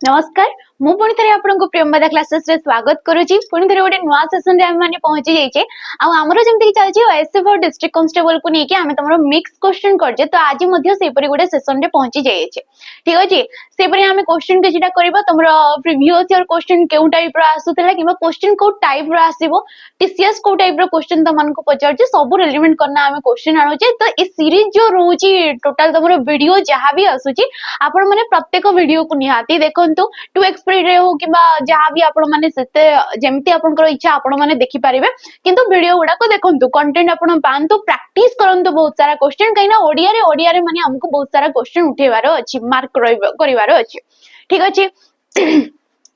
नमस्कार मु पुणी थे आपको प्रियंवदा क्लासेस रे स्वागत करुच्ची पुणी थे गोटे नुआ सेशन रे आमे पहुंची जाइए आमर जमी चलती एसएफ और डिस्ट्रिक्ट कांस्टेबल को लेकिन आम तुम मिक्स क्वेश्चन करजे तो आज गोटे सेशन रे पहुंची जाइए ठीक अच्छे सेपरी आम क्वेश्चन किसी तुम प्रीवियस ईयर क्वेश्चन क्यों टाइप आसूला कि क्वेश्चन कौ टाइप आसो टीसीएस कौ टाइप क्वेश्चन तुमको पचार सब रेलिवेंट करना आम क्वेश्चन आणुचे तो ये सीरीज जो रोची टोटल तुम वीडियो जहाँ भी आसूची आपण माने प्रत्येक वीडियो को निहाती देखो टू एक्सपीड रे हो किबा जहाँ भी आपण माने सेते जेमती आपनकर इच्छा आपण माने देखि पारिबे किंतु वीडियो गुडा को देखंतु कंटेंट आपण पांतु प्रैक्टिस करंतु बहुत सारा क्वेश्चन कहिना ओडिया रे माने हमको बहुत सारा क्वेश्चन उठेबार अछि मार्क करिवार अछि ठीक अछि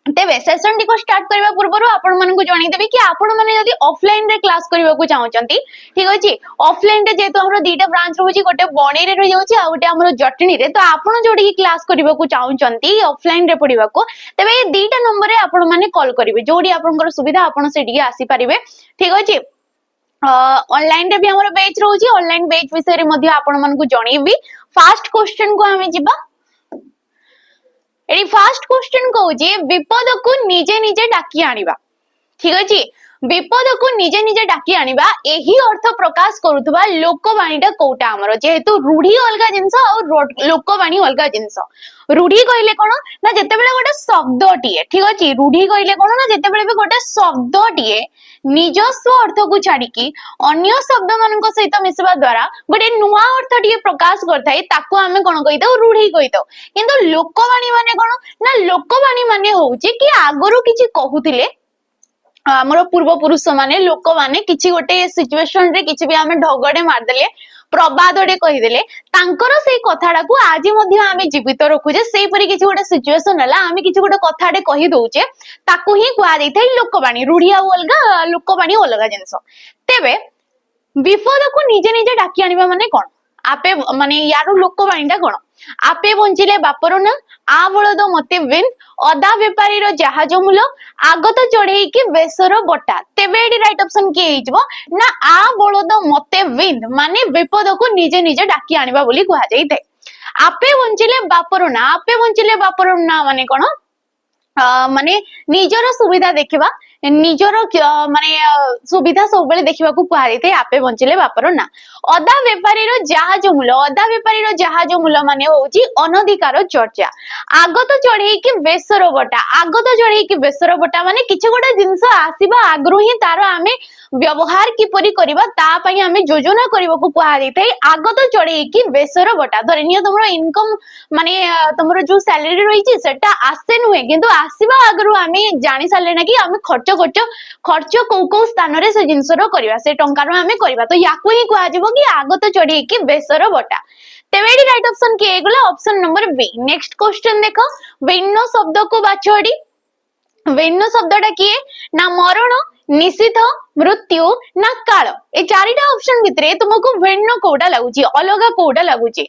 तेबे सेशन को स्टार्ट करबा पूर्व आपण मानकु जणी देबी कि आपण माने यदि ऑफलाइन रे क्लास करबा को चाहउचंती ठीक अछि ऑफलाइन रे जेतो हमरो दीटा ब्रांच रहउची गोटे बणी रे रहि जाउची आ गोटे हमरो जटनी रे तो आपण जोडी क्लास करबा को चाहउचंती ऑफलाइन रे पढिबा को तेबे ये दीटा नंबर रे आपण माने कॉल करिवे जोडी आपनकर सुविधा आपण सेडी आसी परिबे ठीक अछि ऑनलाइन रे भी हमरो बैच रहउची ऑनलाइन बैच विषय रे मध्ये आपण मानकु जणीबी फास्ट क्वेश्चन को हमें जिबा एडी फास्ट क्वेश्चन कहूची विपद को निजे निजे डाकी आनिबा ठीक अछि विपद को निजे निजे डाकी आनिबा एही अर्थ प्रकाश करूथबा लोकवाणीटा कोटा हमर जेहेतु रूढ़ी अलगा जिंस और लोकवाणी अलगा जिंस रूढ़ी कहले कोन ना जते बेले गोटे शब्दटीए ठीक अछि रूढ़ी कहले कोन ना जते बेले भी गोटे शब्दटीए निजस्व अर्थ को छाड़ी की अन्य शब्द मानक सहित मिसवा द्वारा गोटे नुआ अर्थ टीए प्रकाश करथाय ताको आमे कोन कहितो रूढ़ी कहितो किंतु लोकवाणी माने कोन ना लोकवाणी माने होउची कि आगरु किछि कहूतिले आमर पूर्व पुरुष माने लोक माने किछि गोटे सिचुएशन रे किछि भी आमे ढगडे मारदेले प्रबादडे कहिदेले तांकर सेई कथाडा को आज मध्ये आमे जीवित रखुजे सेई परि किछि गोटे सिचुएशन हला आमे किछि गोटे कथाडे कहि दउचे ताकू ही कुआ दैथाय लोकवाणी रूढ़ी आ अलगा लोकवाणी अलगा जिंस तेबे विपद को निजे निजे डाकी आनिबा माने कोन आपे माने यारो लोकवाणीटा कोन आपे बंचिले बापर ना आ बळद मते विन अदा व्यापारी रो जहाज मूल आगत चढ़े कि बेसर बटा तेबे एडी राइट ऑप्शन के हिजबो ना आ बळद मते विन माने विपद को निजे निजे डाकी आनिबा बोली कुहा जाई थे आपे बंचिले बापर ना माने कोन माने निजर सुविधा देखिबा निजर माने सुविधा सब बेले देखिबा को कुहा जाई थे आपे बंचिले बापर ना अदा व्यापारी रो जहाज मूल माने होउची अनधिकार चर्चा आगत चढ़े कि बेसर बटा माने किछ गोटे जिंस आसीबा आग्रह ही तार आमे व्यवहार किपरि करिबा ता पई आमे योजना करिबा को कुहा जाई थे आगत चढ़े कि बेसर बटा धरनियो तमरो इनकम माने तमरो जो सैलरी रहिची सेटा आसे नुहे किंतु आसीबा आग्रह आमे जानि साले ना कि आमे खर्च को स्थान रे से जिंस रो करिबा से टंका रो आमे करिबा तो याकू ही कुहा जिवो कि आगत चढ़े कि बेसर बटा तेबे राइट ऑप्शन के गला option number B next question देखो भिन्न शब्द को बाछड़ी भिन्न शब्दटा किए ना मरण निशिथ मृत्यु ना काल ए चारिटा ऑप्शन भितरे तुमको भिन्न कोडा लागुची अलगा कोडा लागुची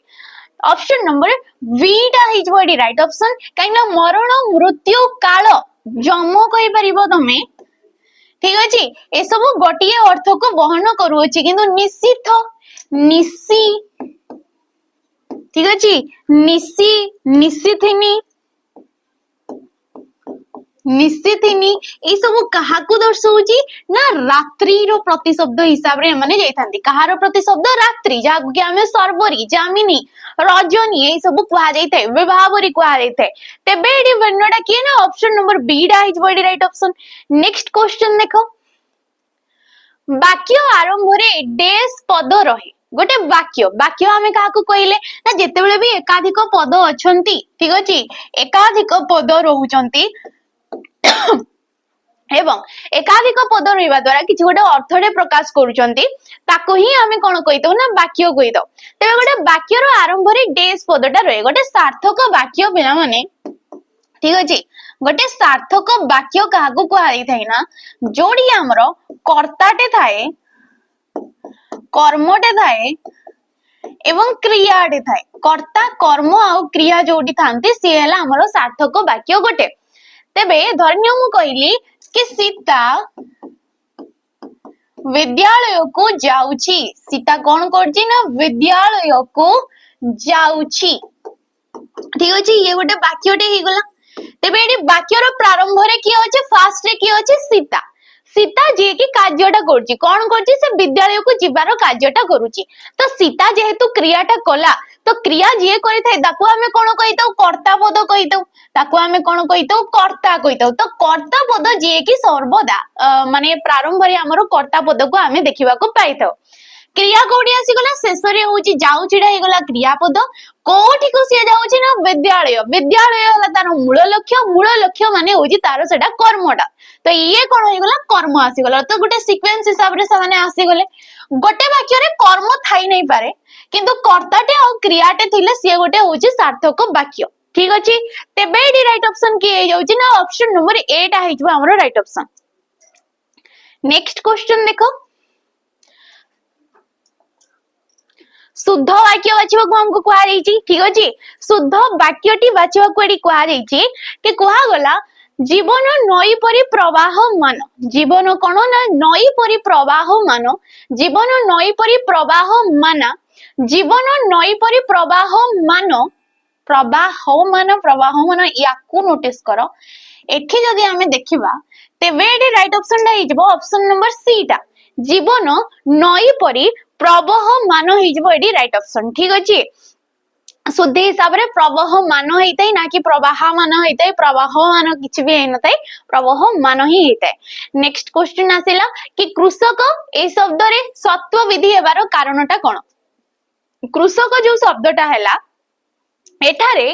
ऑप्शन नंबर बी टा हिजबो एडी राइट ऑप्शन काइना मरण मृत्यु काल जम कहि परिबो तमे ठीक अछि ए सब गोटिए अर्थ को वहन करूची किंतु निशिथ निशी ठीक अछि निशी निशिथिनी ए सब कहा को दर्शाउची ना रात्रि रो प्रतिशब्द हिसाब रे माने जाइथांती कहार प्रतिशब्द रात्रि जा कि हमें सर्वरी जामिनी रजनी ए सब कुहा जाइथे विभावरी कुहा जाइथे तेबे एडी वर्णटा किए ना ऑप्शन नंबर बी डा इज बडी राइट ऑप्शन नेक्स्ट क्वेश्चन देखो वाक्य आरंभ रे डेस पद रहे गोटे वाक्य आमे काहा को कहिले ना जेते बेले भी एकाधिक पद अछंती ठीक अछि एकाधिक पद रहउचंती एवं एकाधिक पद रहिबा द्वारा किछि गोटे अर्थडे प्रकाश करूचंती ताको ही आमे कोन कहितो ना वाक्य कहितो तेबे गोटे वाक्य रो आरंभ रे डेस पदटा रहे गोटे सार्थक वाक्य पिला माने ठीक अछि गोटे सार्थक वाक्य काहा को कहै थाइ ना जोडी हमरो कर्ताटे थाए कर्मटे थाए एवं क्रियाटे थाए कर्ता कर्म आ क्रिया जोडी थांती से हला हमरो सार्थक वाक्य गोटे तेबे धरनियो मु कहली कि सीता विद्यालय को जाउची सीता कौन करची ना विद्यालय को जाउची ठीक अछि ये गोटे वाक्यटे ही गला तेबे एडी वाक्यर प्रारंभ रे की अछि फास्ट रे की अछि सीता सीता जे की कार्यटा करछि कोन करछि से विद्यालय को जिबार कार्यटा करूछि तो सीता जेहेतु क्रियाटा कला तो क्रिया जे करिथाय ताको हमें कोन कहितौ कर्ता पद कहितौ ताको हमें कोन कहितौ कर्ता कहितौ तो कर्ता पद जे की सर्वदा माने प्रारंभ रे हमरो कर्ता पद को हमें देखिबा को पाइथौ क्रिया कोडी आसी गला शेष रे होची जाउ छिडा हे गला क्रियापद कोठी को से जाउची ना विद्यालय विद्यालय हला तार मूल लक्ष्य माने होची तार सेटा कर्मटा तो ये कोन हे गला कर्म आसी गला तो गोटे सीक्वेंस हिसाब रे सामाने आसी गले गोटे वाक्य रे कर्म थाई नै पारे किंतु कर्ताटे और क्रियाटे थिले से गोटे होची सार्थक वाक्य ठीक अछि तेबे एडी राइट ऑप्शन की हे जाउची ना ऑप्शन नंबर 8 आ हिजबो हमरो राइट ऑप्शन नेक्स्ट क्वेश्चन देखो शुद्ध वाक्य बाछिबाकू हमको कहा जाइछि ठीक अछि शुद्ध वाक्यटी बाछिबाकू एडी कहा जाइछि कि कहा गला जीवन नई परि प्रवाहमान जीवन कोन ना नई परि प्रवाहमान जीवन नई परि प्रवाहमान जीवन नई परि प्रवाहमान प्रवाहमान याकू नोटिस करो एठी जदी हमें देखिबा तेबे एडी राइट ऑप्शन टा हिजबो ऑप्शन नंबर सी टा जीवन नई परि प्रवाहमान हिजबो एडी राइट ऑप्शन ठीक अछि शुद्ध हिसाब रे प्रवाहमान हेतै ना कि प्रवाहमान हेतै प्रवाहमान किछ भी हेनतै प्रवाहमान ही हेतै नेक्स्ट क्वेश्चन आसिला कि कृषक ए शब्द रे सत्व विधि हेबार कारणटा कोन कृषक जो शब्दटा हैला एठारे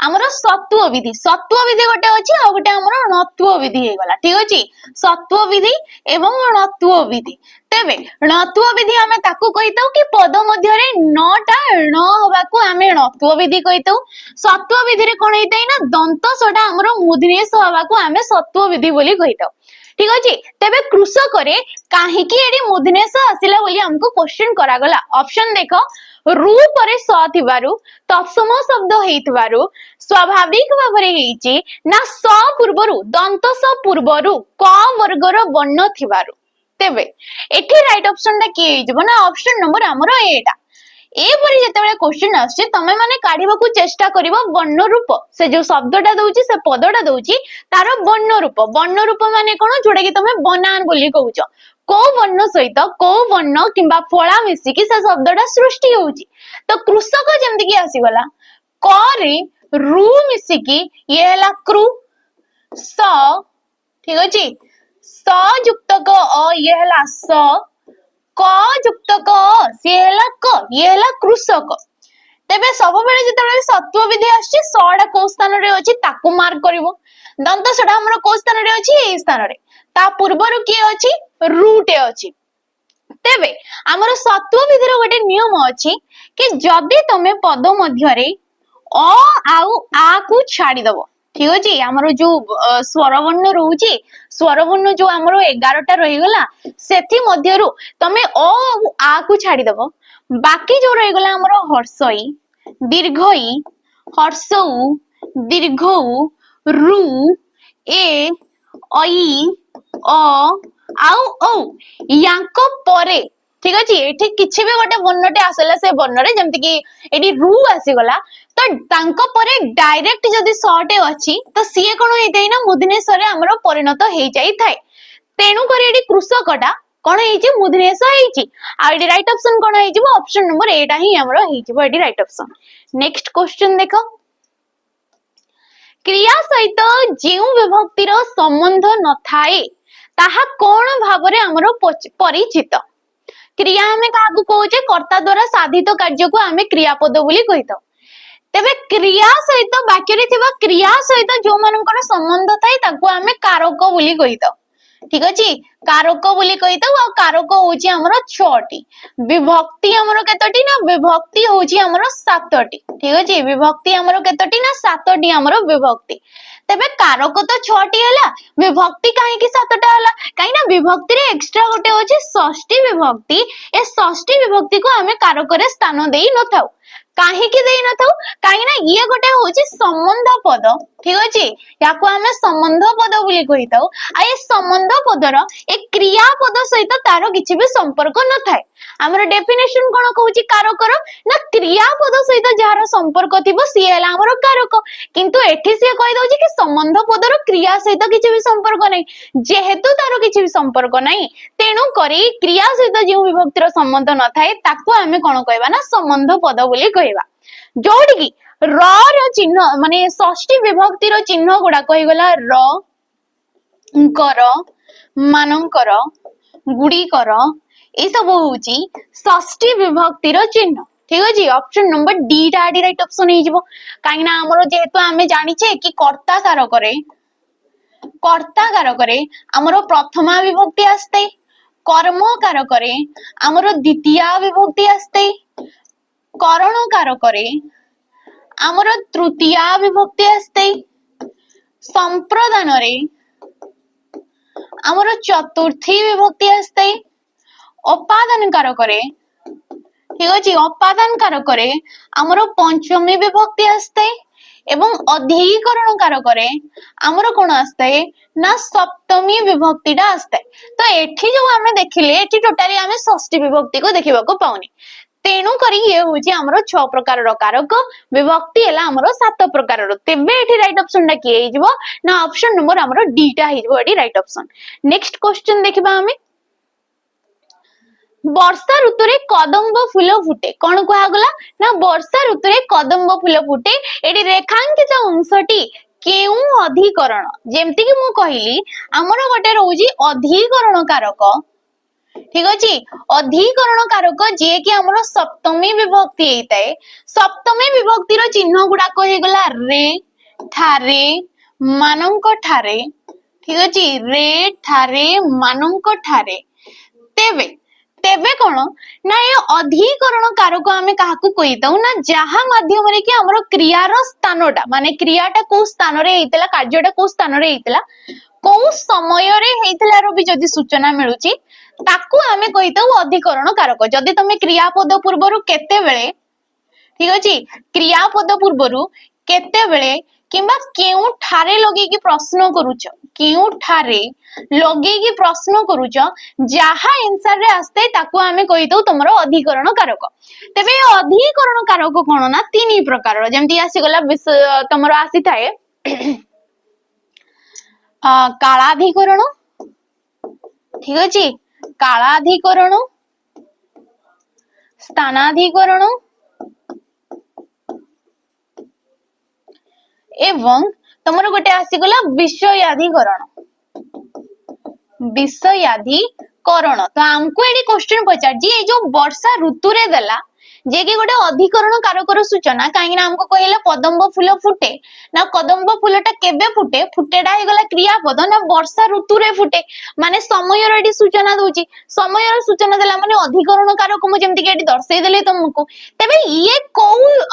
हमर सत्व विधि गोटे अछि आ गोटे हमर णत्व विधि हे गला ठीक अछि सत्व विधि एवं णत्व विधि तेबे णत्व विधि हमें ताकू कहितौ कि पद मध्य रे नटा ण होबाकू हमें णत्व विधि कहितौ सत्व विधि रे कोन हेतै ना दंत सडा हमर मूर्धन्यस होबाकू हमें सत्व विधि बोली कहितौ ठीक अछि तेबे कृषक रे काहे कि एडी मूर्धन्यस आसिला बोली हमको क्वेश्चन करा गला ऑप्शन देखो रू परे स थिबारु तत्सम शब्द हेइतबारु स्वाभाविक भाबरे हेइची ना स पूर्वरु दंत स पूर्वरु क वर्गर वर्ण थिबारु तेबे एठी राइट ऑप्शन टा की हेइजबो ना ऑप्शन नंबर हमरो एटा ए परि जेतेबेले क्वेश्चन आछे तमे माने काढिबाकू चेष्टा करिवो वर्ण रूप से जो शब्दटा दउची से पदटा दउची तार वर्ण रूप माने कोन जोडा कि तमे बनान बोली कहउचो को वर्ण सहित को वर्ण किंबा फळा मिसी कि से शब्दटा सृष्टि होउची तो कृषक जेमति कि आसी गला क रे रु मिसी कि ये हला कृ स ठीक अछि स युक्त क अ ये हला स क युक्त क से हला क ये हला कृषक तेबे सब बेले जेतेबेले सत्व विधि आछि सडा को स्थान रे अछि ताकू मार्क करिवो दंत सडा हमर को स्थान रे अछि ए स्थान रे ता पूर्वरु की अछि रूटे अछि तेबे हमर सत्व विधिर गोटे नियम अछि कि जदी तमे पद मध्य रे अ आउ आ को छाडी दबो ठीक अछि हमर जो स्वर वर्ण रहउची स्वर वर्ण जो हमर 11 टा रहि गला सेथि मध्यरु तमे अ आउ आ को छाडी दबो बाकी जो रहि गला हमर हर्षई दीर्घई हर्षउ दीर्घउ रु ए अई अ आउ ओ यांको परे ठीक अछि एठी किछि भी गोटे वर्णटे आसला से वर्ण रे जेमति कि एडी रु आसी गला तो तांको परे डायरेक्ट जदी सटे अछि तो सीए कोन हेतै ना मूर्धन्यस रे हमरो परिणत हे जाई थाए तेनु करे एडी कृषकटा कोन हेछि मूर्धन्यस हेछि आ एडी राइट ऑप्शन कोन हेछि ऑप्शन नंबर 8 ही हमरो हेछि एडी राइट ऑप्शन नेक्स्ट क्वेश्चन देखो क्रिया सहित जेउ विभक्तिर संबंध न थाए ताहा कोन भाबरे हमरो परिचित क्रिया हमें काकू कहूचे कर्ता द्वारा साधित कार्य को हमें क्रियापद बोली कहितो तेबे क्रिया सहित वाक्य रे थिबा क्रिया सहित जो मानकर संबंध थाए ताको हमें कारक बोली कहितो ठीक अछि कारक बोली कहितो आ कारक होची हमरो 6 टी विभक्ति हमरो केतोटी ना विभक्ति होची हमरो 7 टी ठीक अछि विभक्ति हमरो केतोटी ना 7 टी हमरो विभक्ति तेबे कारक तो 6 टी हला विभक्ति काहे कि 7 टा हला काहे ना विभक्ति रे एक्स्ट्रा गोटे होची षष्ठी विभक्ति ए षष्ठी विभक्ति को हमें कारक रे स्थान देई न थाउ काहे कि देई न थाउ काहे ना ये गोटे होची संबंध पद ठीक अछि याको हमें संबंध पद बोली कहिताउ आ ए संबंध पदर ए क्रिया पद सहित तारो किछि भी संपर्क न थाए आमर डेफिनेशन कोन कहूची कारकर ना क्रियापद सहित जार संपर्क थिबो सी हला हमर कारक किंतु एठी से कहि दउची कि संबंध पदर क्रिया सहित किछि भी संपर्क नै जेहेतु तार किछि भी संपर्क नै तेनु करी क्रिया सहित जे विभक्तिर संबंध न थाए ताको आमे कोन कहबा ना संबंध पद बोली कहबा जोडी की र र चिन्ह माने षष्ठी विभक्तिर चिन्ह गुडा कहि गला र कर मानकर गुडीकर ए सब होउची षष्ठी विभक्तिर चिन्ह ठीक अछि ऑप्शन नंबर डी टा डी राइट ऑप्शन हे जिवो काहे ना हमरो जेहेतु आमे जानि छे कि कर्ता कारकरे हमरो प्रथमा विभक्ति आस्ते कर्म कारकरे हमरो द्वितीय विभक्ति आस्ते करण कारकरे हमरो तृतीय विभक्ति आस्ते संप्रदान रे हमरो चतुर्थी विभक्ति आस्ते उपादान कारकरे ठीक अछि उपादान कारकरे हमरो पंचमी विभक्ति आस्ते एवं अधिकरण कारकरे हमरो कोन आस्ते ना सप्तमी विभक्तिटा आस्ते तो एठी जो हमें देखिले एठी टोटली हमें षष्ठी विभक्ति को देखिबा को पाउनी तेनु करी ये होची हमरो 6 प्रकार रो कारक विभक्ति एला हमरो 7 प्रकार रो तेबे एठी राइट ऑप्शन टा की हे जिवो ना ऑप्शन नंबर हमरो डी टा हे जिवो एठी राइट ऑप्शन नेक्स्ट क्वेश्चन देखिबा हमें वर्षा ऋतु रे कदम्ब फूल फुटे कौन कहा गला ना वर्षा ऋतु रे कदम्ब फूल फुटे एडी रेखांकित अंशटी केउ अधिकरण जेमति कि मु कहिली हमर गोटे रहउजी अधिकरण कारक ठीक अछि अधिकरण कारक जे कि हमर सप्तमी विभक्ति हेताए सप्तमी विभक्ति रो चिन्ह गुडा कहि गला रे ठारे मानंक ठारे ठीक अछि रे ठारे मानंक ठारे तेबे कोन ना ये अधिकरण कारक आमे काहाकू कहिताउ ना जहा माध्यम रे कि हमरो क्रियार स्थानटा माने क्रियाटा को स्थान रे हेतला कार्यटा को स्थान रे हेतला को समय रे हेतला रो भी जदी सूचना मिलुची ताकू आमे कहिताउ अधिकरण कारक जदी तमे क्रियापद पूर्वरु केते बेले ठीक अछि क्रियापद पूर्वरु केते बेले किंबा केउ ठारे लगे कि प्रश्न करूछ केउ ठारे लगे कि प्रश्न करूछ जहा आंसर रे आस्ते ताको आमे कहि दउ तमरो अधिकरण कारक तबे अधिकरण कारक कोन ना तीन प्रकार जेमति आसी गला तमरो आसी थाए कालाधिकरण ठीक अछि कालाधिकरण स्थानाधिकरण एवं तमरो गोटे आसी गला विषयाधिकरण तो हमको एडी क्वेश्चन पचार जी ए जो वर्षा ऋतु रे देला जे कि गोटे अधिकरण कारकर सूचना काहे ना हमको कहले कदम्ब फूल फुटे ना कदम्ब फूलटा केबे फुटे फुटेडा हे गला क्रियापद ना वर्षा ऋतु रे फुटे माने समय रो एडी सूचना दोची समय रो सूचना देला माने अधिकरण कारक मु जेमति कि एडी दर्शाई देले तुमको तबे ये को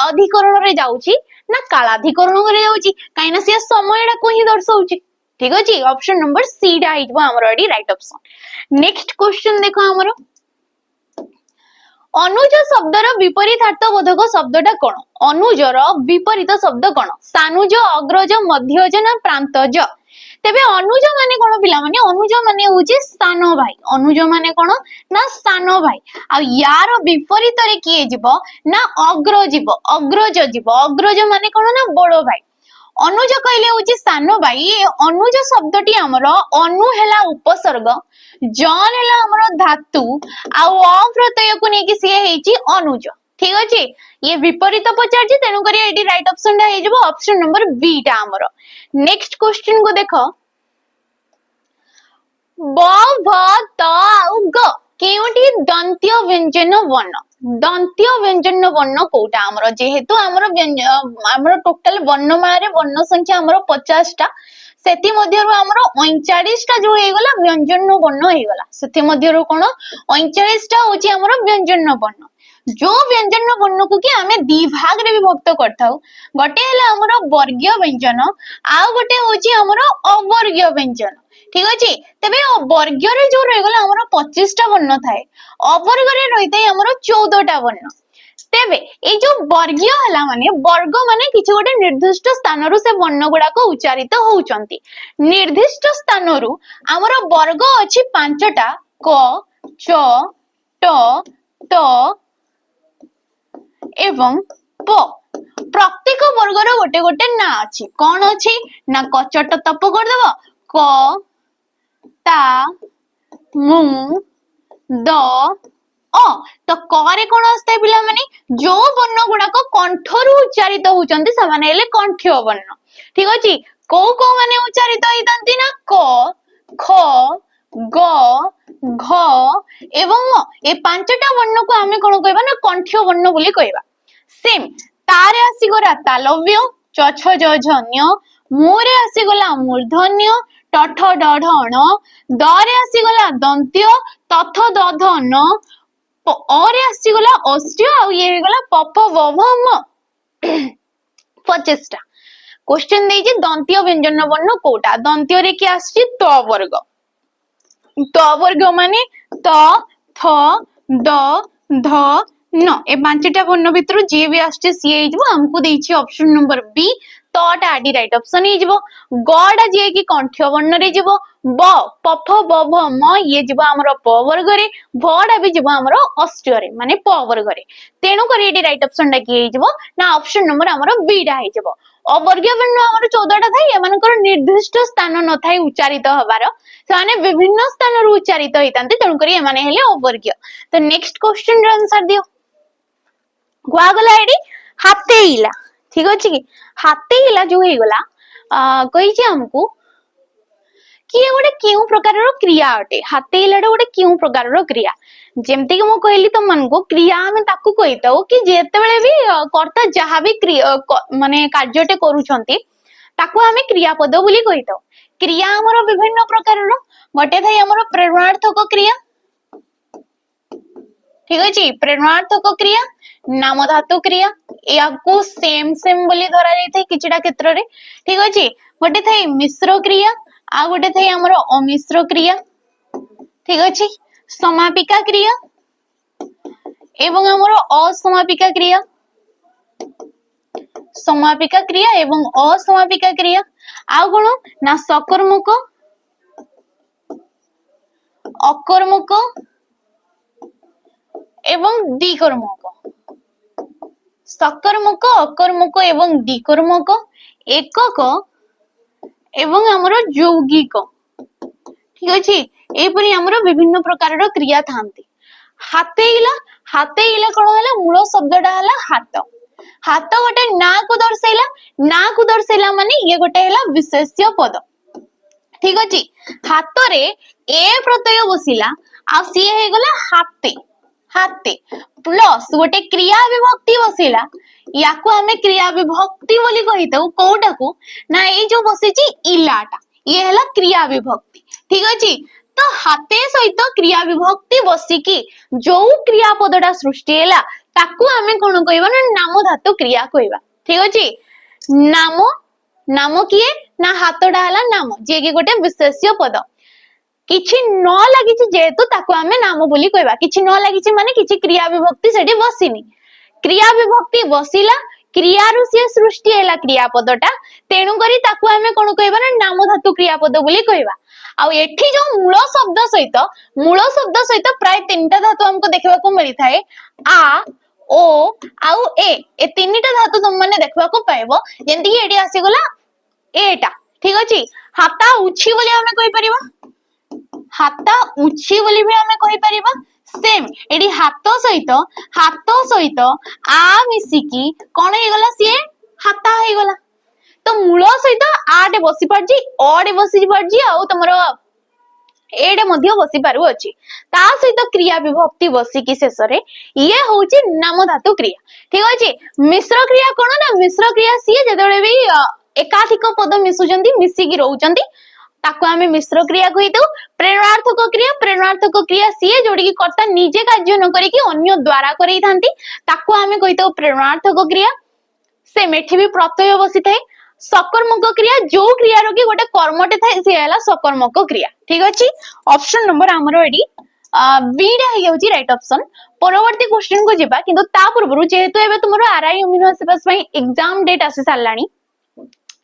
अधिकरण रे जाउची ना कालाधिकरण रे जाउची काहे ना से समयडा को ही दर्शाउची ठीक अछि ऑप्शन नंबर सी डा हिजबो हमरो एडी राइट ऑप्शन नेक्स्ट क्वेश्चन देखो हमरो अनुज शब्दर विपरीतार्थ बोधक शब्दटा कोन अनुजर विपरीत शब्द कोन सानुज अग्रज मध्यज ना प्रांतज तेबे अनुज माने कोन पिला माने अनुज माने होची सानो भाई अनुज माने कोन ना सानो भाई आ यार विपरीत रे किए जिवो ना अग्रज जिवो अग्रज माने कोन ना बड़ो भाई अनुज कहले होची सानो भाई अनुज शब्दटी हमरो अनु हेला उपसर्ग जन हेला हमरो धातु आ अप्रत्यय को नेकी सिए हेची अनुज ठीक अछि ये विपरीत पचार जी तेनु करी एडी राइट ऑप्शन दा हे जबो ऑप्शन नंबर बी टा हमरो नेक्स्ट क्वेश्चन को देखो ब भ त औ ग केउटी दंत्य व्यंजन वर्ण कोटा हमरो जेहेतु हमरो हमरो टोटल वर्णमाला रे वर्ण संख्या हमरो 50 टा सेति मध्यरु हमरो 39 टा जो हे गला व्यंजन वर्ण हे गला सेति मध्यरु कोन 39 टा होची हमरो व्यंजन वर्ण जो व्यंजन वर्ण को कि हमें दी भाग रे विभक्त करथाउ गोटे हला हमरो वर्गीय व्यंजन आ गोटे होची हमरो अवर्गीय व्यंजन ठीक अछि तबे वर्गीय रे जो रह गला हमरो 25 टा वर्ण थाए अवर्ग रे रहितै हमरो 14 टा वर्ण तेबे ए जो वर्गीय हला माने वर्ग माने किछ गोटे निर्दिष्ट स्थान रु से वर्ण गुडा को उच्चारित होउचंती निर्दिष्ट स्थान रु हमरो वर्ग अछि 5 टा क च ट त एवं प प्रत्येक वर्गर गोटे गोटे ना अच्छी कौन अच्छी ना कचट तप करदेव क ता मु द अ तो करे कौन आसता पिला माने जो वर्ण गुड़ाक कंठरु उच्चारित होउचंती समान हेले कंठ्य वर्ण ठीक अछि को माने उच्चारित होइतंती ना क ख ग घ एवं ए पांचटा वर्ण को आमे कोन कहबा ना कंठ्य वर्ण बोली कहबा सेम तारे आसीगला तालव्य च छ ज झ ञ मोरे आसीगला मूर्धन्य ट ठ ड ढ ण दरे आसीगला दंत्य त थ द ध न अरे आसीगला अस्त्य आ ये गला प प व भ म 25टा क्वेश्चन देइजे दंत्य व्यंजन वर्ण कोटा दंत्य रे कि आसी त वर्ग माने त थ द ध न ए पांचटा वर्ण भितर जे भी आछे सी हेइजबो हमकु देइछि ऑप्शन नंबर बी तटा आडी राइट ऑप्शन हेइजबो गडा जे कि कंठ्य वर्ण रे जिवो ब प फ ब भ म ये जिवो हमरो प वर्ग रे भडा भी जिवो हमरो अष्टय रे माने प वर्ग रे तेनु करी एडी राइट ऑप्शन डा कि हेइजबो ना ऑप्शन नंबर हमरो बी डा हेइजबो अवर्गीय वर्ण हमरो 14 टा थाई एमानकर निर्दिष्ट स्थान न थाई उच्चारित हबार साने विभिन्न स्थान रु उच्चारित होइतांते तेनु करी एमाने हेले अवर्गीय तो नेक्स्ट क्वेश्चन रे आंसर दियो गुआ गला एडी हातेइला ठीक अछि कि हातेइला जो हे गला कहि जे हमकु कि ये गोटे केउ प्रकार रो क्रिया अटे हातेइला गोटे केउ प्रकार रो क्रिया जेमति कि मो कहली त मन को क्रिया हमें ताकू कहिताओ कि जेते बेले भी कर्ता जहा भी माने कार्यटे करूछंती ताकू हमें क्रियापद बोली कहिताओ क्रिया हमर विभिन्न प्रकार रो गोटे थाई हमर प्रेरणार्थक क्रिया ठीक अछि प्रेरणार्थक क्रिया नाम धातु क्रिया याकू सेम सेम बोली धरा जाइथै किछिटा क्षेत्र रे ठीक अछि गोटे थाई मिश्र क्रिया आ गोटे थाई हमर अमिश्र क्रिया ठीक अछि समापिका क्रिया एवं हमर असमापिका क्रिया एवं असमापिका क्रिया आ कोन ना सकर्मक अकर्मक एवं द्विकर्मक सकर्मक अकर्मक एवं द्विकर्मक एकक एवं हमरो यौगिक ठीक अछि एपरि हमरो विभिन्न प्रकार रो क्रिया थांती हातेइला कोन होला मूल शब्दटा हला हाथ हाथ गोटे ना को दर्शैला माने ये गोटे हला विशेष्य पद ठीक अछि हाथ रे ए प्रत्यय बसिला आ सी हे गला हाते प्लस गोटे क्रिया विभक्ति बसिला याकू हमें क्रिया विभक्ति बोली कहिताऊ कोटा को ना ए जो बसिची इलाटा ये हला क्रिया विभक्ति ठीक अछि तो हाते सहित क्रिया विभक्ति बसिकी जो क्रियापदटा सृष्टि हैला ताकू हमें कोन कहबा ना नाम धातु क्रिया कहबा ठीक अछि नाम किए ना हातडा हला नाम जे कि गोटे विशेष्य पद किछि न लागिछि जेतु ताकू हमें नाम बोली कहबा किछि न लागिछि माने किछि क्रिया विभक्ति सेठी बसिनी क्रिया विभक्ति बसिला क्रिया रु से सृष्टि हैला क्रियापदटा तेनु करी ताकू हमें कोन कहबा ना नाम धातु क्रियापद बोली कहबा आ एठी जो मूल शब्द सहित प्राय तीनटा धातु हमको देखबा को मिली थाए आ ओ आउ ए तीनटा धातु तुम माने देखबा को पाइबो जेंति कि एडी आसी गला एटा ठीक अछि हाता उछि बोली हमें कहि परिबा हाता उछि बोली भी हमें कहि परिबा सेम एडी हाथ सहित आ मिसिकी कोन हे गला सी हाता हे गला तो मूल सहित आटे बसी परजी ओडे बसी परजी आ तमरो एडे मध्य बसी पारु अछि ता सहित क्रिया विभक्ति बसी की शेष रे ये होची नाम धातु क्रिया ठीक अछि मिश्र क्रिया कोन ना मिश्र क्रिया सी जेतेबेले भी एकाधिक पद मिसुजंती मिसिकी रहउजंती ताको हमें मिश्र क्रिया कहितौ प्रेरणार्थक क्रिया सी जोडी की कर्ता निजे कार्य न करी कि अन्य द्वारा करई थांती ताको हमें कहितौ प्रेरणार्थक क्रिया से मेठी भी प्रत्यय बसी थाए सकर्मक क्रिया जो क्रिया रो कि गोटे कर्मटे थाए से हला सकर्मक क्रिया ठीक अछि ऑप्शन नंबर हमरो एडी बी डा हे होची राइट ऑप्शन परवर्ती क्वेश्चन को जेबा किंतु ता पूर्व जेहेतु एबे तुमरो आरआई अमीनो सिपास पई एग्जाम डेट आसी सारलानी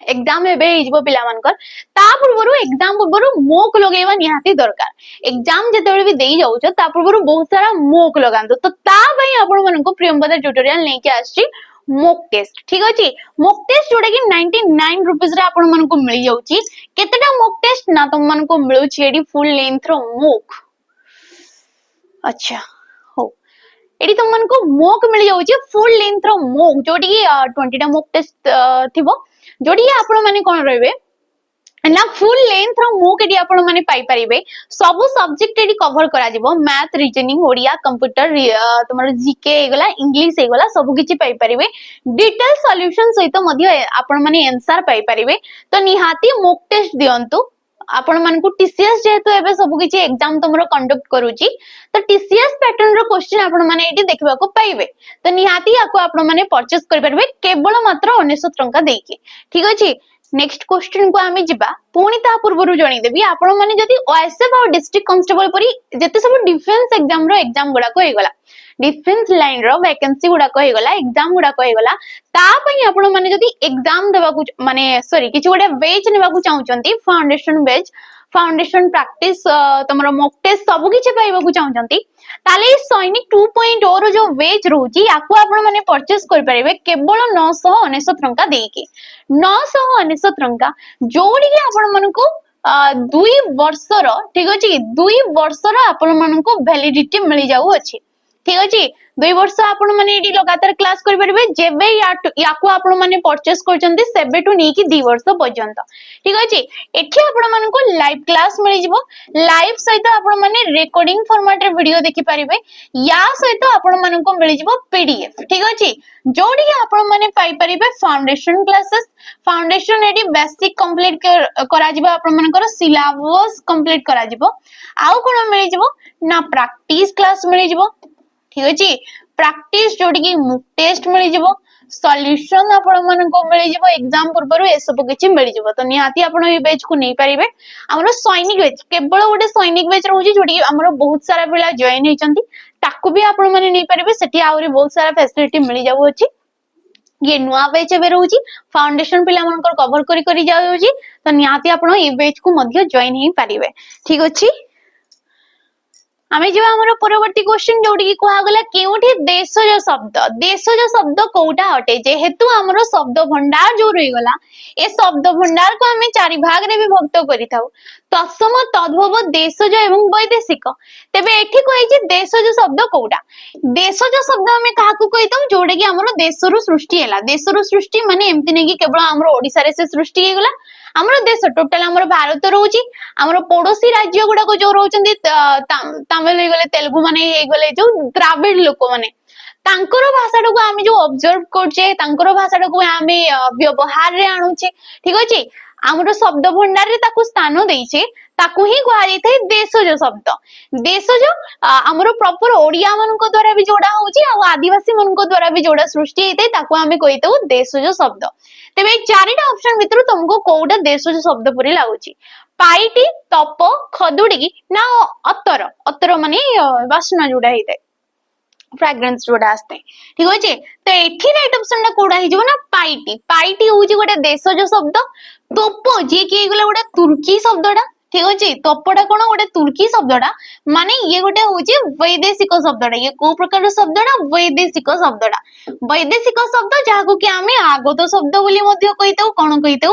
एग्जाम एबे हिजबो पिला मानकर ता पूर्वरु एग्जाम पूर्वरु मोक लगेबा निहाती दरकार एग्जाम जेतेबेले भी देई जाउछ ता पूर्वरु बहुत सारा मोक लगांतो तो ता पई आपण मानको प्रियंवदा ट्यूटोरियल नै के आछि मोक टेस्ट ठीक अछि मोक टेस्ट जोडे कि 99 रुपीस रे आपण मानको मिल जाउची केतेटा मोक टेस्ट ना तुम मानको मिलुची एडी फुल लेंथ रो मोक अच्छा हो एडी तुम मानको मोक मिल जाउची फुल लेंथ रो मोक जोडी 20 टा मोक टेस्ट थिबो जोडी आपण माने कोन रहबे ना फुल लेंथ रो मोक एडी आपण माने पाई परिबे सब सब्जेक्ट एडी कवर करा जिवो मैथ रीजनिंग ओडिया कंप्यूटर तमर जीके एगला इंग्लिश एगला सब किछि पाई परिबे डिटेल सॉल्यूशन सहित मध्य आपण माने आंसर पाई परिबे तो निहाती मोक टेस्ट दियंतु आपण मानकु टीसीएस जेहेतु एबे सब किछि एग्जाम तमरो कंडक्ट करूची तो टीसीएस पैटर्न रो क्वेश्चन आपण माने एटी देखबा को पाइबे तो निहाती याको आपण माने परचेस कर परबे केवल मात्र 1900 टंका देकी ठीक अछि नेक्स्ट क्वेश्चन को आमे जिबा पुणी ता पूर्वरु जणी देबी आपण माने जदी ओएसएफ और डिस्ट्रिक्ट कांस्टेबल परी जते सब डिफेंस एग्जाम रो एग्जाम गुडा को हेगला डिफेंस लाइन रो वैकेंसी गुडा को हेगला एग्जाम गुडा को हेगला ता पई आपण माने जदी एग्जाम देबा को माने सॉरी किछ गोटे बैच नेबा को चाहउचंती फाउंडेशन बैच फाउंडेशन प्रैक्टिस तमरो मॉक टेस्ट सब किछ पाइबा को चाहउचंती ताले सैनिक 2.0 रो जो बैच रहउची याको आपण माने परचेस कर परिबे केवल 999 टंका देकी 999 टंका जोडी के आपण मानको 2 वर्षर ठीक अछि 2 वर्षर आपण मानको वैलिडिटी मिल जाउ अछि ठीक अछि 2 वर्ष आपण माने एडी लगातार क्लास करि परिबे जेबे याको आपण माने परचेस करचंती सेबे टू नी की 2 वर्ष पर्यंत ठीक अछि एठी आपण मानको लाइव क्लास मिल जिवो लाइव सहित आपण माने रिकॉर्डिंग फॉर्मेट रे वीडियो देखि परिबे या सहित आपण मानको मिल जिवो पीडीएफ ठीक अछि जोडी आपण माने पाई परिबे फाउंडेशन क्लासेस फाउंडेशन एडी बेसिक कंप्लीट करा जिवो आपण मानकर सिलेबस कंप्लीट करा जिवो आउ कोन मिल जिवो ना प्रैक्टिस क्लास मिल जिवो ठीक अछि प्रैक्टिस जोडी की मुक टेस्ट मिल जिवो सॉल्यूशन आपण मानको मिल जिवो एग्जाम पूर्वरु ए सब किछि मिल जिवो तो निहाती आपण ए बैच को नै परिबे हमरो सैनिक बैच केवल गोटे सैनिक बैच रहउची जोडी हमरो बहुत सारा पिला जॉइन हेचंती ताकू भी आपण माने नै परिबे सेठी आउरी बहुत सारा फैसिलिटी मिल जाउ अछि ये नुआ बैच एबे रहउची फाउंडेशन पिला मानकर कवर करी करी जाउची तो निहाती आपण ए बैच को मध्य जॉइन हे परिबे ठीक अछि आमे जो हमरो परवर्ती क्वेश्चन जोडी की कोहा गला केउठी देशज शब्द कोउटा हटे जेहेतु हमरो शब्द भंडार जो रही गला ए शब्द भंडार को हमें चारि भाग रे विभक्त करि थाउ तत्सम तद्भव देशज एवं वैदेशिक तबे एठी कोइ जे देशज शब्द कोउटा देशज शब्द हमें काहा को कहितौ जोडे की हमरो देशरु सृष्टि हैला देशरु सृष्टि माने एम्ति नै की केवल हमरो ओडिसा रे से सृष्टि हे गला हमरो देश टोटल हमरो भारत रहउची हमरो पड़ोसी राज्य गुडा को जो रहउचंदी तमिल हे गले तेलुगु माने हे गले जो द्राविड लोक माने तांकर भाषा को आमे जो ऑब्जर्व करछे तांकर भाषा को आमे व्यवहार रे आणुछे ठीक अछि हमरो शब्द भंडार रे ताकू स्थान देइछे ताकू ही कहा जाय थे देशज शब्द देशज हमरो प्रॉपर ओडिया मन को द्वारा भी जोड़ा होची आ आदिवासी मन को द्वारा भी जोड़ा सृष्टि हेते ताकू आमे कहितौ देशज शब्द तेबे चारिटा ऑप्शन भितरु तुमको कोउटा देशज शब्द परि लागुची पाइटी तप खदुडी ना अत्तर अत्तर माने वासना जोड़ा हेते फ्रेग्रेंस जोड़ा आस्ते ठीक होचे तो एठी राइट ऑप्शन ना कोडा हि जबो ना पाइटी पाइटी होची गोटे देशज शब्द तोप जे कि एगला गोटे तुर्की शब्दडा ठीक होची तोपडा कोन गोटे तुर्की शब्दडा माने ये गोटे होची वैदेशिक शब्दडा ये को प्रकार शब्दडा वैदेशिक शब्द जाको कि आमे आगत शब्द बोली मध्य कहितौ कोन कहितौ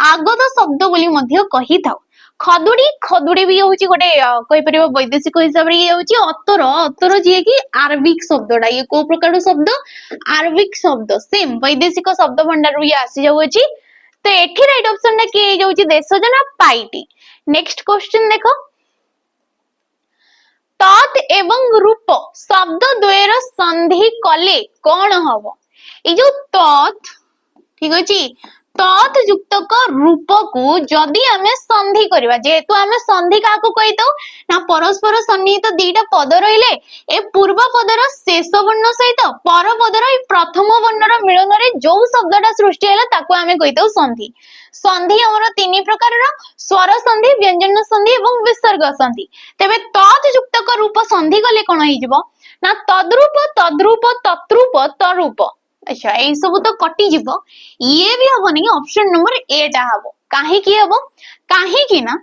आगत शब्द बोली मध्य कहितौ खदुडी भी होची गोटे कहि परिबो वैदेशिक हिसाब रे ये होची अत्तर जे कि अरबिक शब्दडा ये को प्रकार शब्द अरबिक शब्द सेम वैदेशिक शब्द भंडार ये आसी जाउची तो एठी राइट ऑप्शन ना के जाउची देशज ना पाइटी नेक्स्ट क्वेश्चन देखो तत् एवं रूप शब्द द्वयर संधि कले कौन हबो ए जो तत् ठीक अछि तत् युक्त रूप को जदि आमे संधि करबा जेहेतु आमे संधि का को कहितो ना परस्पर सन्निहित दीटा पद रहिले ए पूर्व पदर शेष वर्ण सहित पर पदर प्रथम वर्णर मिलन रे जो शब्दटा सृष्टि हैला ताको आमे कहितो संधि संधि हमर तीन प्रकार रो स्वर संधि व्यंजन संधि एवं विसर्ग संधि तबे तत् युक्त रूप संधि गले कोन हि जिवो ना तद्रूप तद्रूप तत्रूप तरूप अच्छा ये सब तो कटि जीव ये भी हबनी ऑप्शन नंबर ए टा हबो काहे की हबो काहे की ना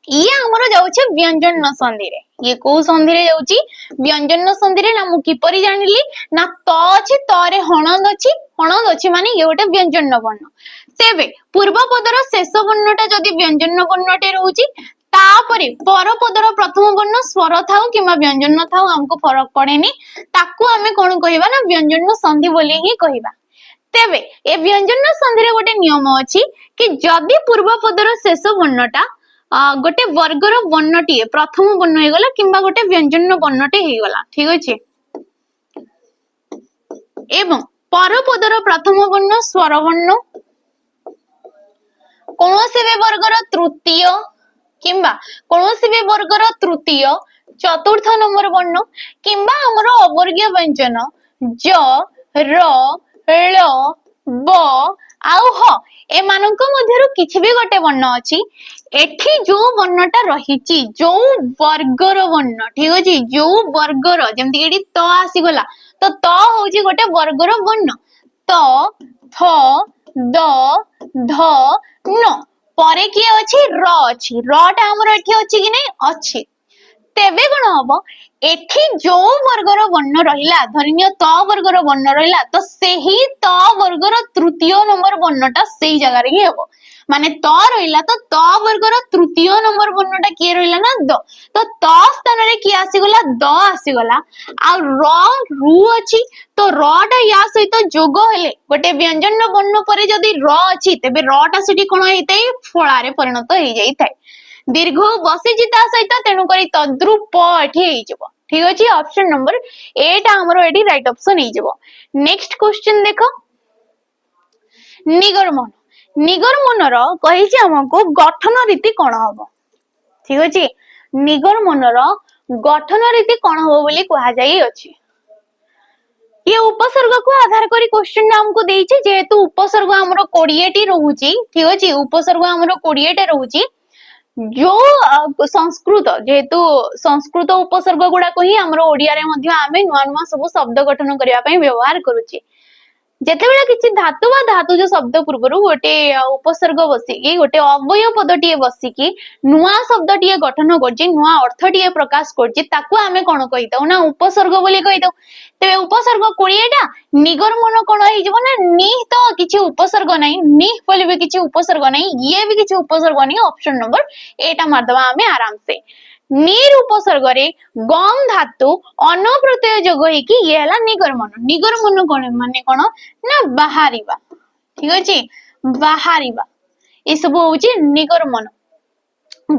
ये हमरो जाउछे व्यंजन संधि रे ये को संधि रे जाउची व्यंजन संधि रे ना मु किपरि जानिली ना त अछि त रे हणद अछि माने ये गोटे व्यंजन वर्ण तेबे पूर्व पदर शेष वर्णटा जदि व्यंजन वर्णटे रहउची तापरे पर पदर प्रथम वर्ण स्वर थाउ किमा व्यंजन थाउ हमको फरक पड़ेनी ताकू हमें कोन कहिबा ना व्यंजन संधि बोली ही कहिबा तेबे ए व्यंजन संधि रे गोटे नियम अछि कि जदि पूर्व पदर शेष वर्णटा गोटे वर्गर वर्णटीए प्रथम वर्ण हो गला किंबा गोटे व्यंजन वर्णटे हो गला ठीक अछि एवं परपदर प्रथम वर्ण स्वर वर्ण कौनसी भी वर्गर तृतीय किंबा कौनसी भी वर्गर तृतीय चतुर्थ नंबर वर्ण किंबा हमरो अवर्गीय व्यंजन ज र ळ ब आउ ह एमानक मध्यरु किछि भी गोटे वर्ण अछि एठी जो वर्णटा रहिछि जो वर्गर वर्ण ठीक अछि जो वर्गर जेमति एठी त आसी गला तो त होछि गोटे वर्गर वर्ण त थ द ध न परे की अछि र टा हमर एठी अछि कि नै अछि तेबे कोन हबो एठी जो वर्गर वर्ण रहिला धरिनिय त वर्गर वर्ण रहिला तो सेही त वर्गर तृतीय नंबर वर्णटा सेही जगह रे ही हबो माने त रहिला तो त वर्गर तृतीय नंबर वर्णटा के रहिला ना द तो त स्थान रे की आसी गला द आसी गला आ रु अछि तो र टा या सहित जोग हेले गोटे व्यंजन वर्ण परे जदी र अछि तेबे र टा सेठी कोन हेतै फळा रे परिणत हे जाइथाय दीर्घ बसिछि ता सहित तेणु करी तद्रुप एठी हे जबो ठीक अछि ऑप्शन नंबर ए टा हमरो एठी राइट ऑप्शन हे जबो नेक्स्ट क्वेश्चन देखो निगरमन रो कहिछि हमको गठन रीति कोन हबो ठीक अछि निगरमन रो गठन रीति कोन हबो बोली कहा जाई अछि ये उपसर्ग को आधार करी क्वेश्चन हमको देइछि जेहेतु उपसर्ग हमरो 20 टी रहउची ठीक अछि उपसर्ग हमरो 20 टे रहउची जो संस्कृत जेहेतु संस्कृत उपसर्ग गुड़ा को ही हमरो ओडिया रे मध्य आमे नुआ नुआ सब शब्द गठन करिया पई व्यवहार करूची जेतेबेला किछि धातु बा धातुज शब्द पूर्वरु गोटे उपसर्ग बसिकी गोटे अव्यय पदटीए बसिकी नुआ शब्दटीए गठन करछि नुआ अर्थटीए प्रकाश करछि ताकू आमे कोन कहितौ ना उपसर्ग बोली कहितौ तेबे उपसर्ग 20 टा निगरमन कोन हे जबो ना नि तो किछि उपसर्ग नै नि बोली भी किछि उपसर्ग नै ये भी किछि उपसर्ग नै ऑप्शन नंबर एटा मार दबा आमे आराम से नीर उपसर्ग रे गम धातु अन प्रत्यय जोग हेकी ये हला निगरमन कोन माने कोन ना बाहरिबा ठीक अछि बाहरिबा ए सब होउची निगरमन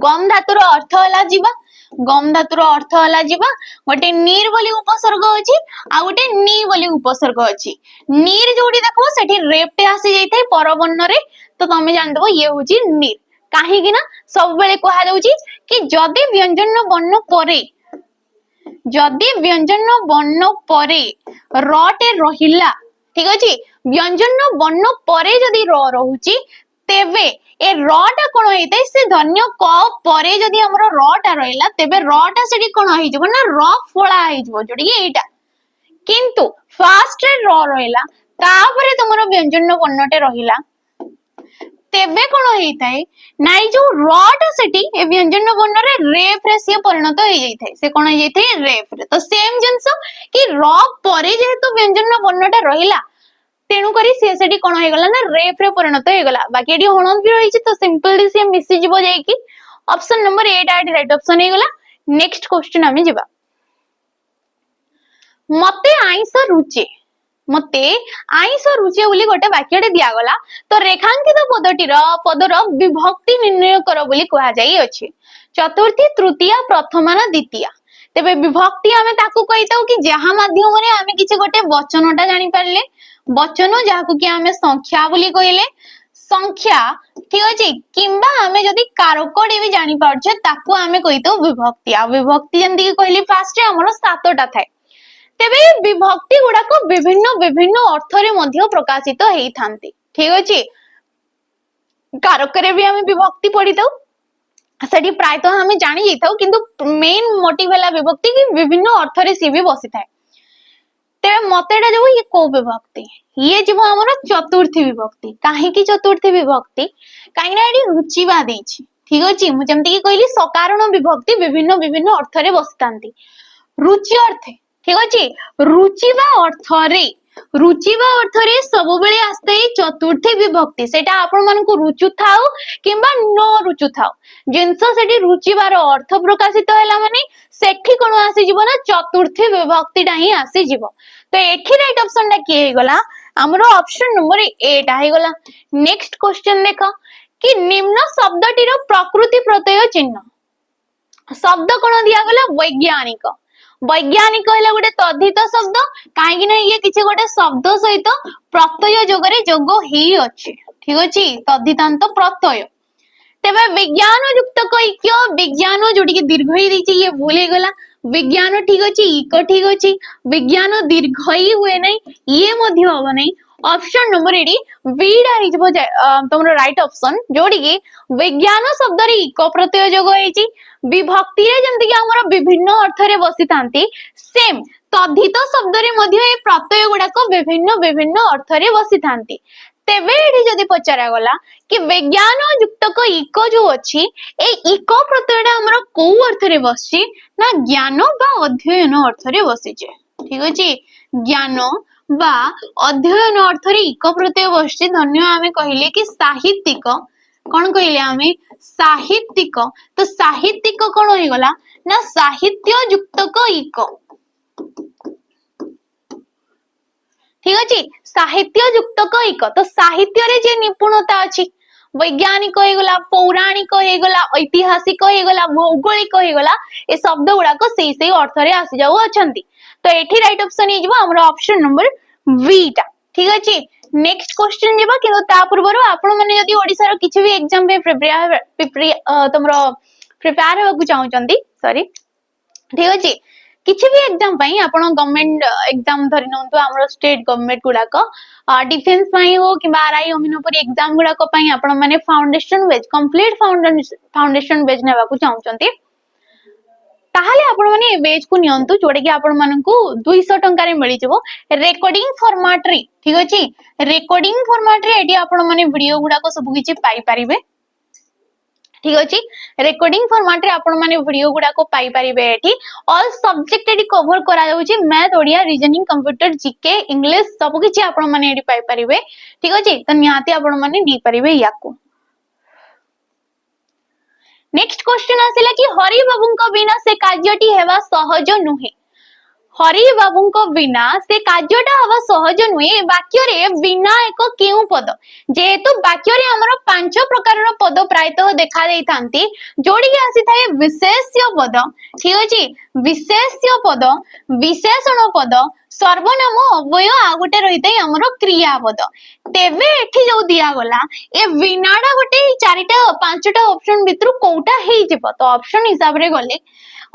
गम धातुर अर्थ हला जीवा गम धातुर अर्थ हला जीवा गोटे नीर बोली उपसर्ग अछि आ गोटे नी बोली उपसर्ग अछि नीर जोडी देखबो सेठी रेपटे आसी जाइथाय परवर्ण रे तो तमे जान दबो ये होउची नीर काहे कि ना सब बेले कहा जाउची कि जदि व्यंजन वर्ण परे रटे रहिला ठीक अछि व्यंजन वर्ण परे जदि र रहउची तेबे ए र टा कोन हेतै से धन्य क परे जदि हमरो र टा रहिला तेबे र टा सेठी कोन हे जबो ना र फोळा हे जबो जोडी एटा किंतु फास्ट रे र रहिला तापरे तुमरो व्यंजन वर्णटे रहिला तेबे कोन हेइथाय नाइ जो रट सेठी ए व्यंजन वर्ण रे रेफ रे से परिणत हे जाइथाय से कोन हे जाइथाय रेफ रे तो सेम जिंस कि र परे जेहेतु व्यंजन वर्णटा रहिला तेणु करी से सेठी कोन हे गला ना रेफ रे परिणत हे गला बाकी एडी हणन भी रहिछि तो सिंपली से मिसि जिवो जाय कि ऑप्शन नंबर 8 आडी राइट ऑप्शन हे गला नेक्स्ट क्वेश्चन आमे जिबा मते आइंस रुचे मते आइंस रुचे बोली गोटे वाक्यटे दिया गला तो रेखांकित पदर विभक्ति निर्णय कर बोली कहा जाई अछि चतुर्थी तृतीया प्रथमा ना द्वितीया तेबे विभक्ति हमें ताकू कहिताऊ कि जहा माध्यम रे हमें किछि गोटे वचनटा जानि पारले वचन जाहाकू कि हमें संख्या बोली कहिले संख्या ठीक अछि किंबा हमें जदी कारकडी भी जानि पारछे ताकू हमें कहिताऊ विभक्ति आ विभक्ति जंदी कि कहली फास्ट रे हमरो 7टा थाए तेबे विभक्ति गुडा को विभिन्न विभिन्न अर्थ रे मध्य प्रकाशित हेई थांती ठीक अछि कारक रे भी हमें विभक्ति पढिताऊ सेठी प्रायतः हमें जानि जैताऊ किंतु मेन मोटिव हला विभक्ति कि विभिन्न अर्थ रे सी भी बसी थाए तेरे मतेटा जो ये को विभक्ति ये जीव हमर चतुर्थी विभक्ति काहे की चतुर्थी विभक्ति काहे ना एडी रुचिबा देछि ठीक अछि मु जेमति की कहली सकारण विभक्ति विभिन्न विभिन्न अर्थ रे बसतांती रुचि अर्थे ठीक अछि रुचिबा अर्थ रे सब बेले आस्ते चतुर्थी विभक्ति सेटा आपण मन को रुचु थाउ किंबा न रुचु थाउ जिंस सेठी रुचिबार अर्थ प्रकाशित हैला माने सेठी कोन आसी जीव ना चतुर्थी विभक्ति टा ही आसी जीव तो एठी राइट ऑप्शन टा की हे गला हमरो ऑप्शन नंबर 8 हे गला नेक्स्ट क्वेश्चन देखो कि निम्न शब्दटीर प्रकृति प्रत्यय चिन्ह शब्द कोन दिया गला वैज्ञानिक वैज्ञानिक है गोटे तद्धित शब्द कहीं ना ये किसी गोटे शब्द सहित प्रत्यय जोगरे जोग ही अच्छी ठीक अच्छे तद्धितांत प्रत्यय तेरे विज्ञान युक्त ऐक्य विज्ञान जोड़ी की दीर्घ ही देती ये भूल ही गला विज्ञान ठीक अच्छे इक ठीक अच्छे विज्ञान दीर्घ ही हुए नहीं ये मध्य हम नहीं ऑप्शन नंबर 8 बीडा तुम राइट ऑप्शन जोड़ी की विज्ञान शब्द रे इक प्रत्यय जोग होईची विभक्ति रे जंती कि हमर विभिन्न अर्थ रे बसी थांती सेम तद्धित शब्द रे मध्य ए प्रत्यय गुडा को विभिन्न विभिन्न अर्थ रे बसी थांती तेबे एठी जदी पचरा गला कि विज्ञान युक्त को इक जो अछि ए इक प्रत्ययटा हमर को अर्थ रे बसची ना ज्ञान बा अध्ययन अर्थ रे बसी जे ठीक अछि ज्ञान बा अध्ययन अर्थ रे इक प्रत्यय बसची धन्य आमे कहिले कि साहित्यिक कौन कहले आमे साहित्यिक तो साहित्यिक कौन हो गला ना साहित्य युक्त को इक ठीक अछि साहित्य युक्त को इक तो साहित्य रे जे निपुणता अछि वैज्ञानिक हो गला पौराणिक हो गला ऐतिहासिक हो गला भौगोलिक हो गला ए शब्द गुडा को सेही अर्थ रे आसी जाउ अछंती तो एठी राइट ऑप्शन हे जबो हमरो ऑप्शन नंबर बी टा ठीक अछि नेक्स्ट क्वेश्चन जेबा किंतु ता पूर्व आपण माने यदि ओडिसा रो किछि भी एग्जाम पे प्रिपेयर होबा को चाहउचंती सॉरी ठीक अछि किछि भी एग्जाम पई आपण गवर्नमेंट एग्जाम धरि नंतु हमरो स्टेट गवर्नमेंट गुडा को डिफेंस पई हो कि आरआई ओमिनोपुरी एग्जाम गुडा को पई आपण माने foundation batch complete foundation batch नेबा को चाहउचंती ताहले आपण माने बेज को नियंतु जोडे कि आपण मानकू 200 टंका रे मिलि जबो रेकॉर्डिंग फॉर्मेट रे ठीक अछि रेकॉर्डिंग फॉर्मेट रे एडी आपण माने वीडियो गुडा को सब किछि पाई परिबे ठीक अछि रेकॉर्डिंग फॉर्मेट रे आपण माने वीडियो गुडा को पाई परिबे एठी ऑल सब्जेक्ट एडी कवर करा जाउची math Odia reasoning computer GK English सब किछि आपण माने एडी पाई परिबे ठीक अछि त निहाती आपण माने दी परिबे याको नेक्स्ट क्वेश्चन आसिला कि हरि बाबूंको बिना से कार्यटी हेबा सहज नुहे हरि बाबूंको बिना से कार्यटा हवा सहज नुहे वाक्य रे बिना एक केउ पद जेहेतु वाक्य रे हमर पांच प्रकार रो पद प्रायतः देखा देई थांती जोडी के आसी थाए विशेष्य पद ठीक अछि विशेष्य पद विशेषण पद सर्वनाम अव्यय आ गोटे रहितै हमर क्रियापद तेबे एठी जो दिया गला ए बिनाडा गोटे चारिटा पांचटा ऑप्शन भितरु कोउटा हेइ जेबो तो ऑप्शन हिसाब रे गले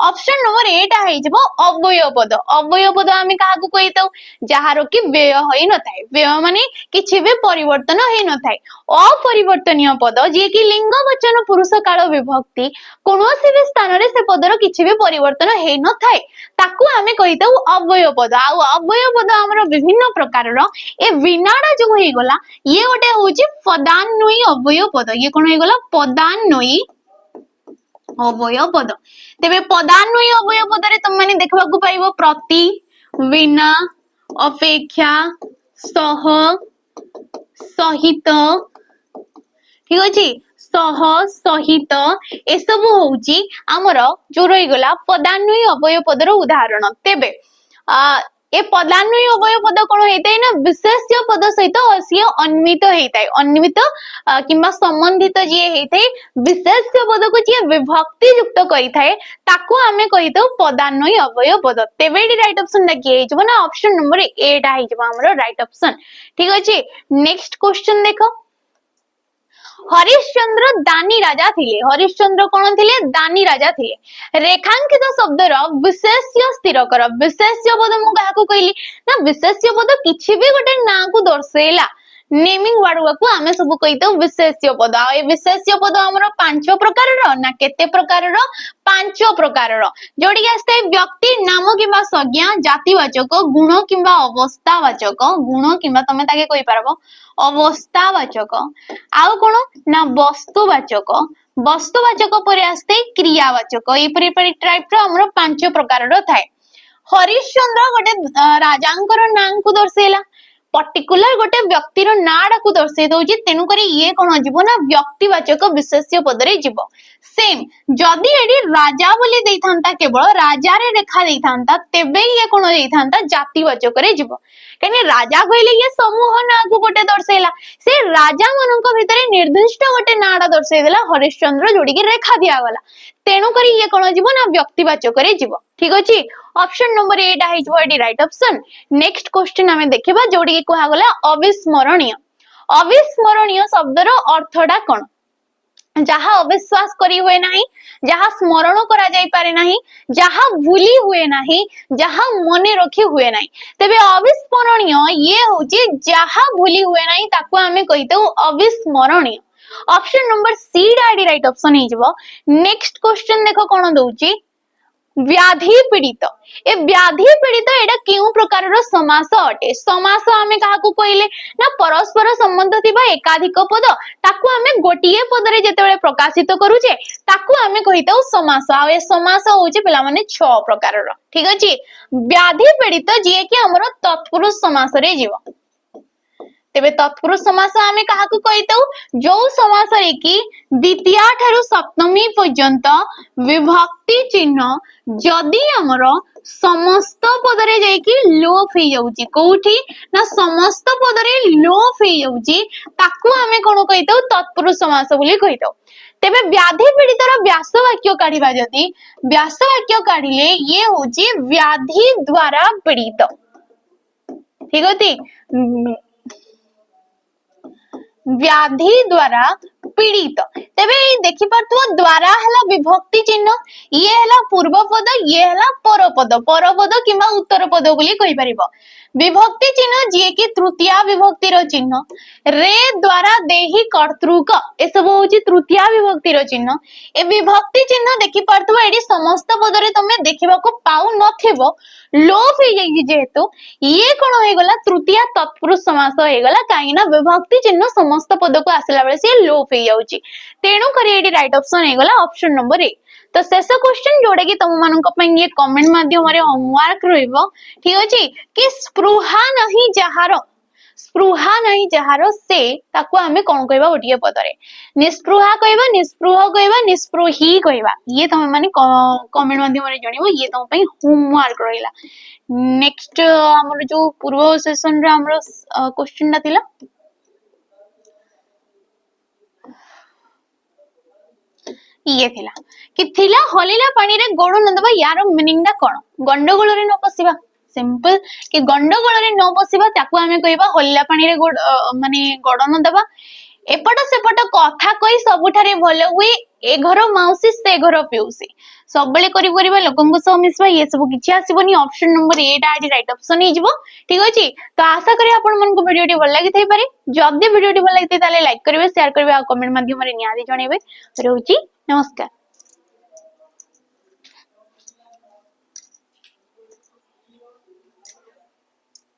ऑप्शन नंबर 8 है जबो अव्यय पद आमे काहा को कहितौ जहारो कि व्यय होई न थाए व्यय माने किछि भी परिवर्तन हेइ न थाए अपरिवर्तनीय पद जे कि लिंग वचन पुरुष काल विभक्ति कोनोसी भी स्थान रे से पदर किछि भी परिवर्तन हेइ न थाए ताकू आमे कहितौ अव्यय पद आ अव्यय पद हमर विभिन्न प्रकार रो ए विनाडा जो होई गला ये गोटे होची पदान्वयी अव्यय पद ये कोन होई गला पदान्वयी अव्यय पद तेबे पदान्वयी अव्यय पद रे तुम माने देखबा को पाइबो प्रति बिना अपेक्षा सह सहित ठीक अछि सह सहित ए सब होउची हमर जो रहि गला पदान्वयी अव्यय पदर उदाहरण तेबे ए पदान्वयी अव्यय पद कोन हेतै ना विशेष्य पद सहित असिय अन्वित हेतै अन्वित किंबा संबंधित जे हेतै विशेष्य पद को जे विभक्ति युक्त करि थाए ताको हमें कहितो पदान्वयी अव्यय पद तेबे राइट ऑप्शन लगी हे जबो ना ऑप्शन नंबर 8 आ जबो हमरो राइट ऑप्शन ठीक अछि नेक्स्ट क्वेश्चन देखो हरिश्चंद्र दानी राजा थिले हरिश्चंद्र कोन थिले दानी राजा थिले रेखांकित शब्दर विशेष्य स्थिर कर विशेष्य पद मु काहा को कहली ना विशेष्य पद किछि भी गोटे ना को दर्शेला नेमिंग वर्ड को आमे सब कहितो विशेष्य पद आ ए विशेष्य पद हमरो पांच प्रकार रो ना केते प्रकार रो पांच प्रकार रो जोडी के आस्ते व्यक्ति नाम किबा संज्ञा जातिवाचक गुण किबा अवस्थावाचक गुण किबा तमे ताके कहि परबो अवस्थावाचक आउ कोन ना वस्तुवाचक वस्तुवाचक परे आस्ते क्रियावाचक ए परि टाइप रो हमरो पांच प्रकार रो थाए हरिश्चंद्र गोटे राजांकर नाम को दर्शेला पर्टिकुलर गोटे व्यक्तिर नाड़ा को दर्शे दउची तेनु करी ये कोन जीवो ना व्यक्तिवाचक विशेष्य पद रे जीवो सेम जदी एडी राजा बोली देथांता केवल राजा रे रेखा देथांता तेबे ये कोन देथांता जातिवाचक रे जीवो कने राजा कहले ये समूह ना को गोटे दर्शेला से राजा मनक भितरे निर्दिष्ट गोटे नाड़ा दर्शे देला हरिश्चंद्र जोडी के रेखा दिया गला तेनु करी ये कोन जीवो ना व्यक्तिवाचक रे जीवो ठीक अछि ऑप्शन नंबर 8 आइजबो एडी राइट ऑप्शन नेक्स्ट क्वेश्चन हमें देखिबा जोडी के कहा गला अविस्मरणीय अविस्मरणीय शब्दर अर्थडा कोन जहा अविश्वास करी हुए नाही जहा स्मरण करा जाई पारे नाही जहा भूली हुए नाही जहा मने रखी हुए नाही तबे अविस्मरणीय ये होची जहा भूली हुए नाही ताको हमें कहितो अविस्मरणीय ऑप्शन नंबर सी आईडी राइट ऑप्शन हे जबो नेक्स्ट क्वेश्चन देखो कोन दउची व्याधि पीड़ित ए व्याधि पीड़ित एडा केउ प्रकार रो समास अटे समास हमें काहा को कहले ना परस्पर संबंध थिबा एकाधिक पद ताकू हमें गोटिए पद रे जेतेबेले प्रकाशित करूचे ताकू हमें कहिताउ समास आ ए समास होचे पिला माने 6 प्रकार रो ठीक अछि व्याधि पीड़ित जे कि हमरो तत्पुरुष समास रे जीव तेबे तत्पुरुष समास आमे काहाकू कहिताउ जो समास रे की द्वितीय ठारू सप्तमी पर्यंत विभक्ति चिन्ह जदी हमरो समस्त पद रे जाई की लोप हे जाउची कोठी ना समस्त पद रे लोप हे जाउची ताकू आमे कोन कहिताउ तत्पुरुष समास बोली कहिताउ तेबे व्याधि पीड़ितर व्यास वाक्य काढिबा जदी व्यास वाक्य काढिले ये होची व्याधि द्वारा पीड़ित ठीक होती व्याधि द्वारा पीड़ित तेबे देखि परथु द्वारा हला विभक्ति चिन्ह ये हला पूर्व पद ये हला पर पद किबा उत्तर पद बोली कहि परिबो विभक्ति चिन्ह जे कि तृतीय विभक्ति रो चिन्ह रे द्वारा देहि कर्तृक ए सब होची तृतीय विभक्ति रो चिन्ह ए विभक्ति चिन्ह देखि परथु एडी समस्त पद रे तमे देखिबा को पाउ नथिबो लोप हे जाई जेहेतु ये कोन होय गला तृतीय तत्पुरुष समास होय गला काईना विभक्ति चिन्ह समस्त पद को आसला बेले से लोप हे जाउची तेनु करी एडी राइट ऑप्शन हे गला ऑप्शन नंबर 8 तो शेष क्वेश्चन जोड़े कि तुम मानक पई ये कमेंट माध्यम रे होमवर्क रहइबो ठीक अछि कि स्पृहा नहीं जहार से ताको हमें कोन कहबा ओटिए पदरे निस्पृहा कहबा निस्पृह कहबा निस्पृही कहबा ये तुम माने कमेंट माध्यम रे जणिबो ये तुम पई होमवर्क रहिला नेक्स्ट हमर जो पूर्व सेशन रे हमर क्वेश्चन ना थिला ये थिला कि थिला हलिला पानी रे गोड़ न दबा यार मीनिंग दा कोन गंडगोल रे न पसिबा सिंपल कि गंडगोल रे न पसिबा ताकू हमें कहबा हलिला पानी रे गोड़ माने गोड़ न दबा एपट सेपट कथा कई सबुठारे भल हुए ए घर माउसी से घर पिउसी सब बेले करि परिबा लोकन को सह मिसबा ये सब किछि आसीबनी ऑप्शन नंबर 8 आडी राइट ऑप्शन ही जिवो ठीक अछि तो आशा करी आपण मन को वीडियो टी भल लागि थई पारे जदी वीडियो टी भल लागि ताले लाइक करिवे शेयर करिवे आ कमेंट माध्यम रे नियादी जणेबे रहउची नमस्कार।